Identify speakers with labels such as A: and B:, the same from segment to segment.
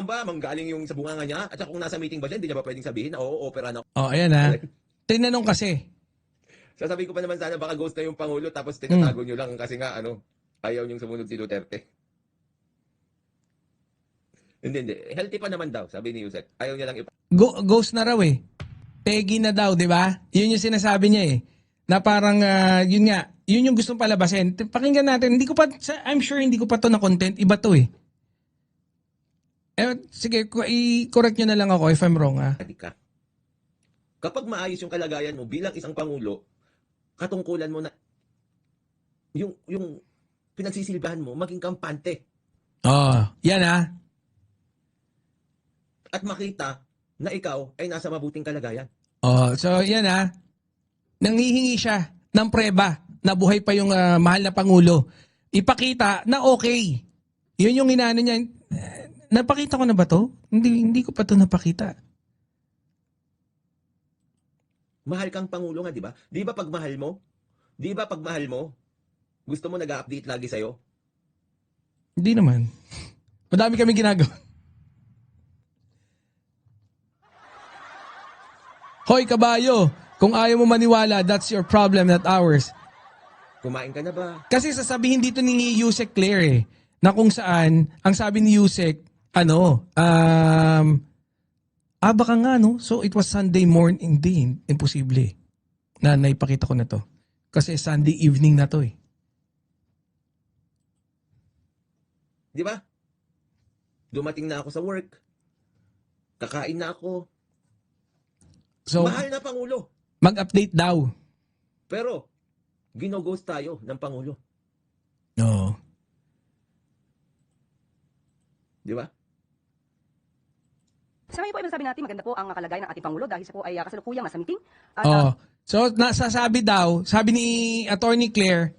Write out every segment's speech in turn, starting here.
A: ba, manggaling yung sa bunganga niya? At saka kung nasa meeting ba siya, hindi niya ba pwedeng sabihin na oo, opera na.
B: Oh, ayan ha. Tinanong kasi.
A: Sasabihin ko pa naman sana baka ghost na yung Pangulo tapos tinatago nyo lang kasi nga ayaw niyong sumunod si Duterte. Hindi. Healthy pa naman daw, sabi ni Yusek. Ayaw niya lang
B: Ghost na raw eh. Peggy na daw, di ba? Yun yung sinasabi niya eh. Na parang, yun nga, yun yung gustong palabasin. Pakinggan natin, I'm sure hindi ko pa to na content, iba to eh. Sige, i-correct nyo na lang ako if I'm wrong ha.
A: ka. Kapag maayos yung kalagayan mo bilang isang Pangulo, katungkulan mo na yung pinagsisilbahan mo maging kampante.
B: Yan ha.
A: At makita na ikaw ay nasa mabuting kalagayan.
B: So yan ha. Nanghihingi siya ng preba na buhay pa yung mahal na Pangulo. Ipakita na okay. Yun yung inaano niya. Napakita ko na ba to? Hindi ko pa to napakita.
A: Mahal kang Pangulo nga, di ba? Di ba pag mahal mo, gusto mo nag-update lagi sa'yo?
B: Hindi naman. Madami kami ginagawa. Hoy kabayo, kung ayaw mo maniwala, that's your problem, not ours.
A: Kumain ka na ba?
B: Kasi sasabihin dito ni Yusek Claire eh, na kung saan, ang sabi ni Yusek, baka nga no, so it was Sunday morning din, imposible na naipakita ko na to. Kasi Sunday evening na to eh.
A: Di ba? Dumating na ako sa work. Kakain na ako.
B: So,
A: mahal na Pangulo.
B: mag-update daw.
A: Pero, ginoghost tayo ng Pangulo.
B: Oo.
A: Di ba?
C: Sa ngayon po ay masasabi natin maganda po ang kalagayan ng ating Pangulo dahil siya po ay kasalukuyang nasa meeting.
B: So, nasasabi daw, sabi ni Attorney Claire,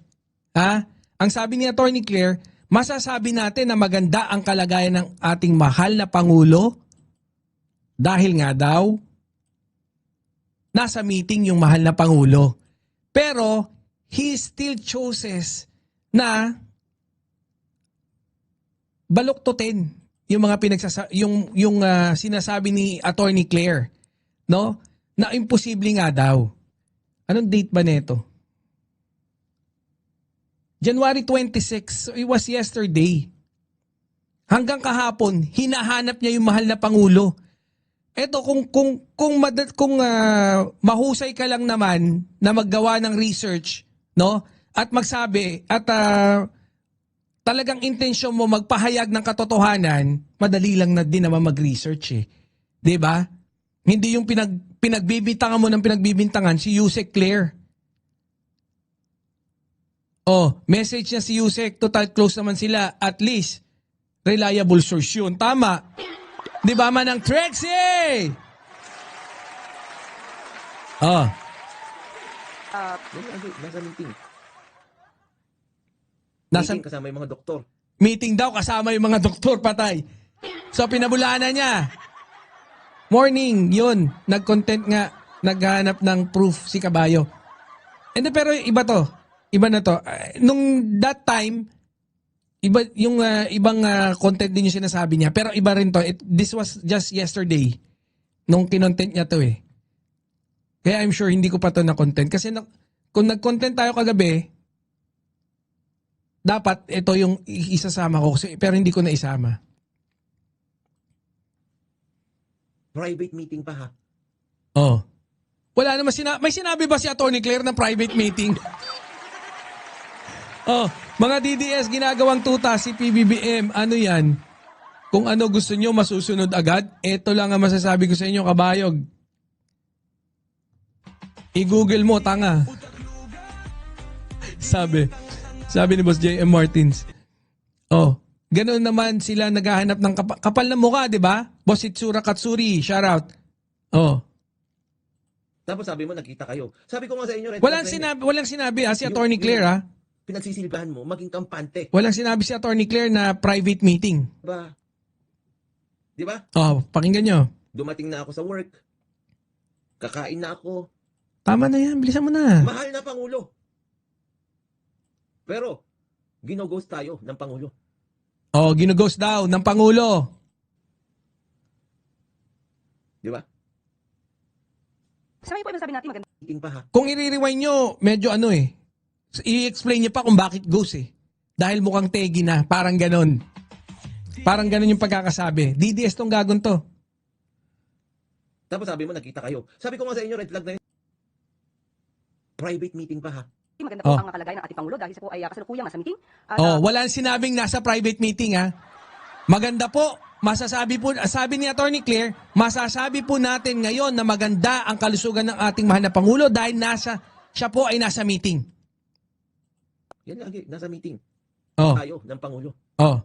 B: ang sabi ni Attorney Claire, masasabi natin na maganda ang kalagayan ng ating mahal na Pangulo dahil nga daw, nasa meeting yung mahal na Pangulo. Pero, he still chooses na baluktutin yung mga sinasabi ni Attorney Claire, no? Na imposible nga daw. Anong date ba nito? January 26, so it was yesterday. Hanggang kahapon, hinahanap niya yung mahal na Pangulo. Eto, kung mahusay ka lang naman na maggawa ng research, no? At magsabi, at talagang intensyon mo magpahayag ng katotohanan, madali lang na din naman mag-research eh. 'Di ba? Hindi yung pinagbibintangan mo ng pinagbibintangan si Yusek Claire. Message niya si Yusek, total close naman sila, at least reliable source yun. Tama. 'Di ba Manang Trexie?
A: Nasa meeting.
B: Nasa
A: Meeting kasama yung mga doktor.
B: meeting daw kasama yung mga doktor, patay. So pinabulaan na niya. Morning, yun. Nag-content nga, naghahanap ng proof si Kabayo. Pero iba to. Iba na to. Nung that time, iba yung ibang content din yung sinasabi niya. Pero iba rin to. This was just yesterday. Nung kinontent niya to eh. Kaya I'm sure hindi ko pa to na-content. Kasi kung nag-content tayo kagabi, dapat ito yung isasama ko. Pero hindi ko na isama.
A: Private meeting pa ha.
B: Wala naman may sinabi ba si Attorney Claire na private meeting? Mga DDS ginagawang tuta si PBBM. Ano yan? Kung ano gusto nyo masusunod agad, ito lang ang masasabi ko sa inyo, kabayog. I-google mo, tanga. Sabi ni Boss J.M. Martins. Ganoon naman sila naghahanap ng kapal na mukha, di ba? Boss Itsura Katsuri, shout out.
A: Tapos sabi mo, nakita kayo. Sabi ko nga sa inyo,
B: Walang sinabi si Attorney Claire
A: pinagsisilbahan mo, maging kampante.
B: Walang sinabi si Attorney Claire na private meeting.
A: Di ba?
B: Pakinggan nyo.
A: Dumating na ako sa work. Kakain na ako.
B: Tama na yan, bilisan mo na.
A: Mahal na Pangulo. Pero, ginoghost tayo ng Pangulo.
B: Ginughost daw ng Pangulo.
A: Di ba?
C: Sa ngayon po, ibig sabihin natin maganda.
A: Meeting pa ha.
B: Kung i-rewind nyo, medyo ano eh. I-explain nyo pa kung bakit ghost eh. Dahil mukhang tegi na. Parang ganon. Parang ganon yung pagkakasabi. DDS tong gagon to.
A: Tapos sabi mo, nakita kayo. Sabi ko nga sa inyo, red flag na yun. Private meeting pa ha.
C: Maganda po
B: Oh.
C: ang kalagayan ng ating Pangulo dahil siya po ay kasalukuyang nasa meeting. At,
B: Oh, walang sinabing nasa private meeting ha. Maganda po. Masasabi po, sabi ni Attorney Claire, masasabi po natin ngayon na maganda ang kalusugan ng ating mahal na Pangulo dahil siya po ay nasa meeting.
A: Yan lagi, nasa meeting.
B: Oh,
A: Tayo ng Pangulo.
B: oh.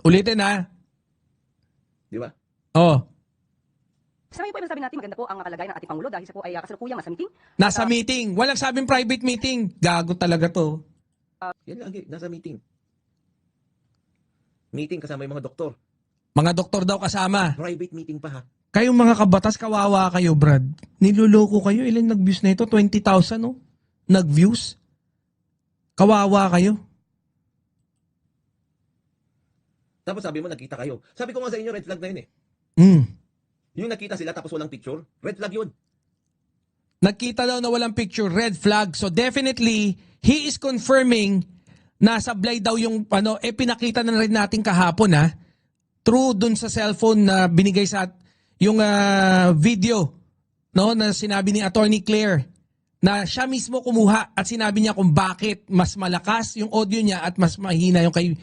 B: Ulitin ha.
A: Di ba?
B: Oh,
C: sa ngayon po, ibig sabihin natin maganda po ang kalagayan ng ating Pangulo dahil siya po ay kasalukuyang nasa meeting.
B: nasa meeting. Walang sabing private meeting. Gago talaga to.
A: Yan lagi, nasa meeting. Meeting kasama yung mga doktor.
B: Mga doktor daw kasama.
A: Private meeting pa ha.
B: Kayong mga kabatas, kawawa kayo, Brad. Niloloko kayo. Ilan nag-views na ito? 20,000, no? Nag-views? Kawawa kayo.
A: Tapos sabi mo, nakita kayo. Sabi ko nga sa inyo, red flag na yun eh.
B: Mm.
A: Yung nakita sila tapos walang picture, red flag yun.
B: Nagkita daw na walang picture, red flag. So definitely, he is confirming na sablay daw yung, pinakita na rin natin kahapon, ha? True dun sa cellphone na binigay sa, yung video, no, na sinabi ni Attorney Claire, na siya mismo kumuha at sinabi niya kung bakit mas malakas yung audio niya at mas mahina yung kay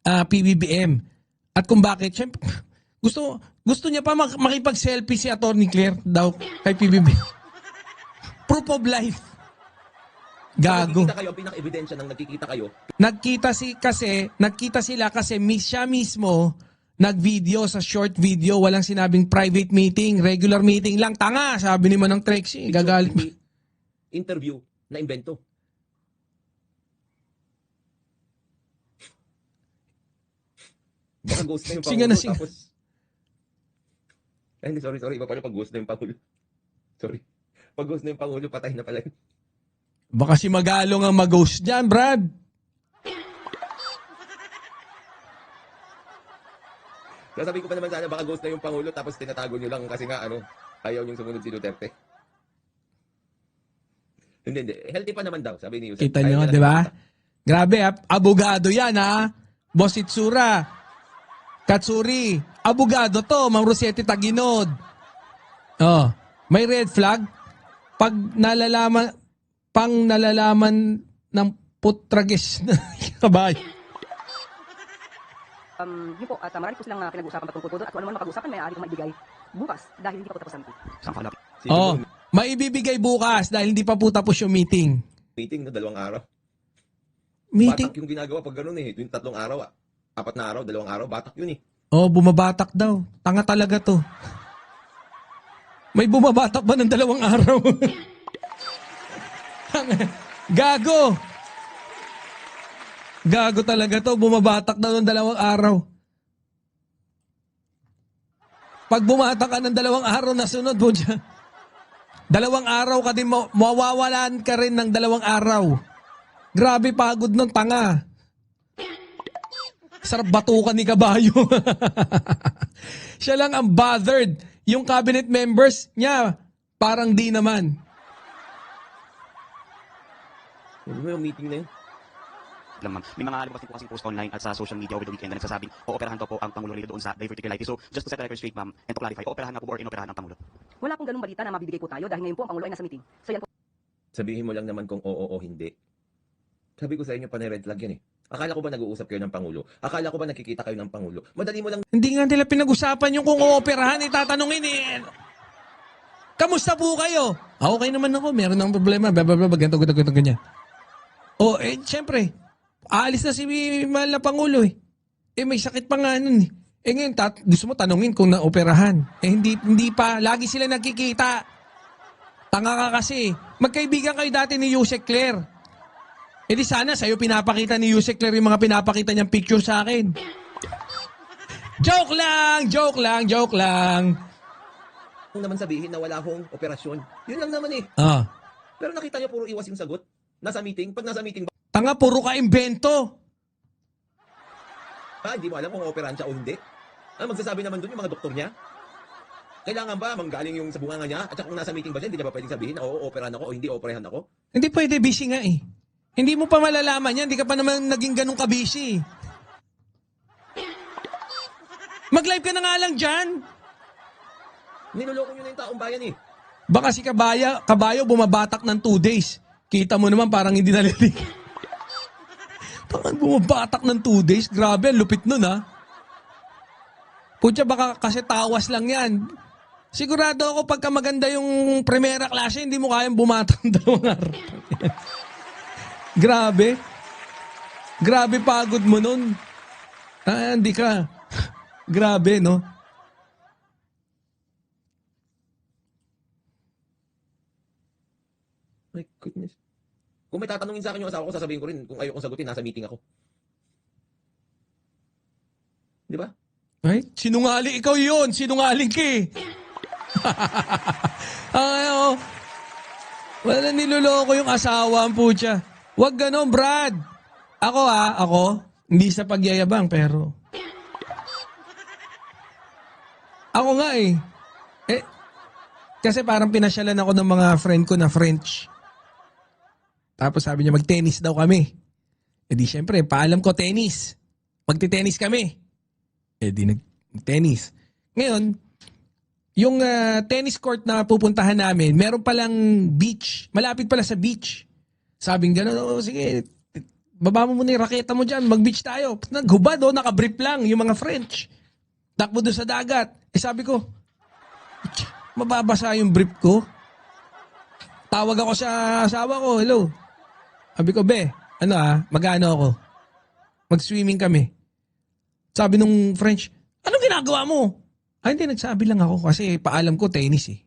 B: PBBM. At kung bakit, syempre, gusto niya pa makipag-selfie si Attorney Claire daw kay PBBM. Proof of life. Gago.
A: Nakikita kayo, ang pinaka-ebidensya ng nakikita kayo.
B: Nagkita sila kasi siya mismo nag-video sa short video, walang sinabing private meeting, regular meeting lang. Tanga, sabi ni Manang Trexie. Gagalit.
A: Interview na invento. Baka ghost na yung
B: Singa
A: Pangulo.
B: na singa.
A: Tapos, ay, hindi, sorry. Iba pala pag ghost na yung Pangulo. Sorry. Pag ghost na yung Pangulo, patay na pala yun.
B: Baka si Magalong ang mag-ghost dyan, Brad.
A: Sasabihin ko pa naman sana, baka ghost na yung Pangulo, tapos tinatago nyo lang kasi nga, ayaw nyo sumunod si Duterte. Hindi. Healthy pa naman daw, sabi ni Yusef.
B: Kita nyo, di ba? Grabe, abogado yan, ha? Boss Itsura. Katsuri. Abogado to, Mang Rosete Taginod. Oh, may red flag. Pag nalalaman ng putragis na kabayo.
C: Yun po, at marami po silang pinag-uusapan patungkol po doon at kung ano man mapag-uusapan, may ari kong maibigay bukas dahil hindi pa po tapos ang meeting.
A: Saan kalap?
B: Oh, maibibigay bukas dahil hindi pa po tapos yung meeting.
A: Meeting na 2 araw.
B: Meeting?
A: Batak yung ginagawa pag gano'n eh. Yung 3 araw, 4 na araw, 2 araw, batak yun eh.
B: Oh, bumabatak daw. Tanga talaga to. May bumabatak ba ng 2 araw? Gago! Gago talaga to. Bumabatak daw ng 2 araw. Pag bumatak ka ng 2 araw, nasunod mo dyan. 2 araw ka din, mawawalan ka rin ng 2 araw. Grabe pagod ng tanga. Sarap batukan ni Kabayo. Siya lang ang bothered. Yung cabinet members niya, parang di naman.
A: Ano mo yung meeting na yun?
D: Lang, ma'am. May mga lumabas din po kasing post online at sa social media over the weekend na nagsasabing ooperahan daw po ang Pangulo related doon sa diverticulitis. So, just to set the record straight, ma'am, and to clarify, ooperahan nga po or inoperahan ang Pangulo?
C: Wala pong ganung balita na mabibigay po tayo dahil ngayon po ang Pangulo ay nasa meeting. So yan po.
A: Sabihin mo lang naman kung oo o hindi. Sabi ko sa inyo, red flag yan eh. Akala ko ba nag-uusap kayo ng Pangulo? Akala ko ba nakikita kayo ng Pangulo? Madali mo lang
B: Hindi nga nila pinag-usapan yung kung ooperahan, itatanungin eh. Kamusta po kayo? Okay naman ako, meron ng problema, ganito, ganyan. O, syempre, aalis na si mahal na Pangulo eh. May sakit pa nga nun eh. Ngayon, gusto mo tanungin kung naoperahan. Hindi pa. Lagi sila nagkikita. Tanga ka kasi. Magkaibigan kayo dati ni Yusek Claire. Di sana sa'yo pinapakita ni Yusek Claire yung mga pinapakita niyang picture sa akin. Joke lang.
A: kung naman sabihin na wala hong operasyon. Yun lang naman eh.
B: Ah.
A: Pero nakita niyo puro iwas yung sagot. Nasa meeting. Pag nasa meeting
B: Tanga, puro ka imbento.
A: ba, hindi mo alam kung operahan siya o hindi. Magsasabi naman dun yung mga doktor niya. Kailangan ba manggaling yung sa bunganga niya? At saka kung nasa meeting ba siya, hindi niya ba pwedeng sabihin, oo, operahan ako o hindi operahan ako?
B: Hindi pwede, busy nga eh. Hindi mo pa malalaman yan, hindi ka pa naman naging ganun ka-busy. Mag-live ka na nga lang dyan.
A: Niloloko nyo na yung taong bayan eh.
B: Baka si kabayo bumabatak ng 2 days. Kita mo naman parang hindi nalilig. Parang bumabatak ng 2 days. Grabe, ang lupit nun ha. Putya, baka kasi tawas lang yan. Sigurado ako pagka maganda yung primera klase, hindi mo kayang bumatak ng 2 araw. Grabe. Grabe pagod mo nun. Ah, hindi ka. Grabe, no?
A: My goodness. Kung may tatanungin sa akin yung asawa ko, sasabihin ko rin, kung ayaw kong sagutin, nasa meeting ako. Di ba?
B: Ay, sinungaling ikaw yun. Sinungaling ka eh. Ay, oh. Wala niloloko yung asawa ang putya. Huwag ganon, Brad. Ako, hindi sa pagyayabang, pero... Ako nga eh. Kasi parang pinasyalan ako ng mga friend ko na French. Tapos sabi niya, mag-tennis daw kami. Eh di syempre, paalam ko tennis. Magti-tennis kami. Eh di nag-tennis. Ngayon, yung tennis court na pupuntahan namin, meron palang beach. Malapit pala sa beach. Sabing gano'n, oh, sige, baba mo muna yung raketa mo dyan, mag-beach tayo. Naghubad, oh, nakabrief lang yung mga French. Takbo doon sa dagat. Eh sabi ko, mababasa yung brief ko. Tawag ako sa asawa ko, hello. Sabi ko, be, magano ako? Mag-swimming kami. Sabi nung French, anong ginagawa mo? Ay, hindi, nagsabi lang ako kasi paalam ko, tennis eh.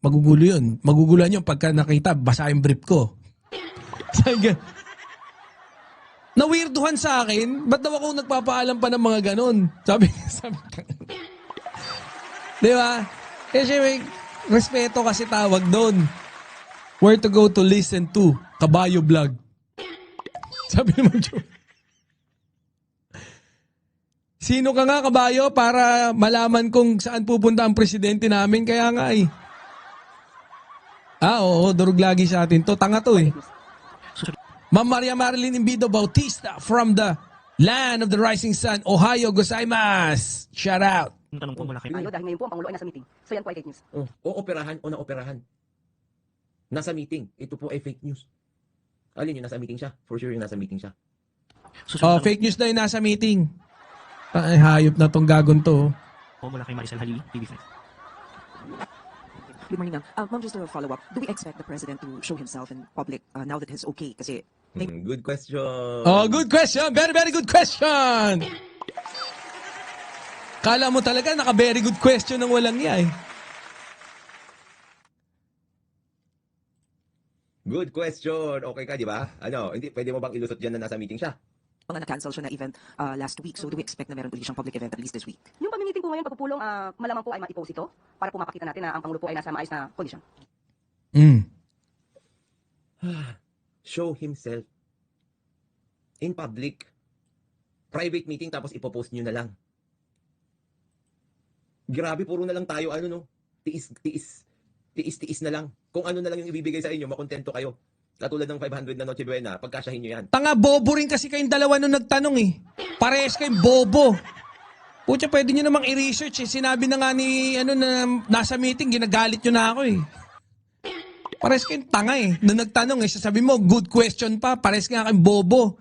B: Magugulo yun. Maguguluhan yun pagka nakita, basa yung brief ko. Sabi ka, na-weirduhan sa akin, ba't daw ako nagpapaalam pa ng mga ganon? Sabi di ba? Kasi may respeto kasi tawag doon. Where to go to listen to? Kabayo Vlog. Sabi naman Joe. Sino ka nga, kabayo, para malaman kung saan pupunta ang presidente namin? Kaya nga eh. Oo, durog lagi sa atin to. Tanga to eh. Ma'am Maria Marilyn Imbido Bautista from the land of the rising sun, Ohio, gozaimasu. Shout out.
D: Yung tanong po mula kay
C: Tayo dahil ngayon po ang Pangulo ay nasa meeting. So yan po ay fake news.
A: O operahan o na-operahan. Nasa meeting. Ito po ay fake news. Alin yung nasa meeting siya? For sure yung nasa meeting siya.
B: Oh, fake news na yung nasa meeting. Ay, hayop na tong gagon to.
D: po mula kay Maricel Halili, TV5.
E: Good morning, ma'am. Ma'am, just a follow-up. Do we expect the president to show himself in public now that he's okay? Kasi
A: Good question.
B: Oh, good question. Very, very good question. Kala mo talaga naka-very good question ng walang niya eh.
A: Good question. Okay ka, di ba? Ano, hindi pwede mo bang ilusot diyan na nasa meeting siya?
E: mga na-cancel siya na event last week. So do we expect na meron ulit siyang public event at least this week?
C: Yung pamimiting po ngayon, pagpupulong, malamang po ay ma-post ito para po mapakita natin na ang Pangulo po ay nasa maayos na kondisyon.
A: Show himself in public. Private meeting tapos ipopost nyo na lang. Grabe, puro na lang tayo, ano no? Tiis na lang. Kung ano na lang yung ibibigay sa inyo, makontento kayo. Katulad ng 500 na Noche Buena, pagkasyahin nyo yan.
B: Tanga, bobo rin kasi kayong dalawa nung nagtanong eh. Parehas kayong bobo. Pucha, pwede nyo namang i-research eh. Sinabi na nga ni, na nasa meeting, ginagalit nyo na ako eh. Parehas kayong tanga eh. Nung nagtanong eh, sasabi mo, good question pa, parehas nga kayong bobo.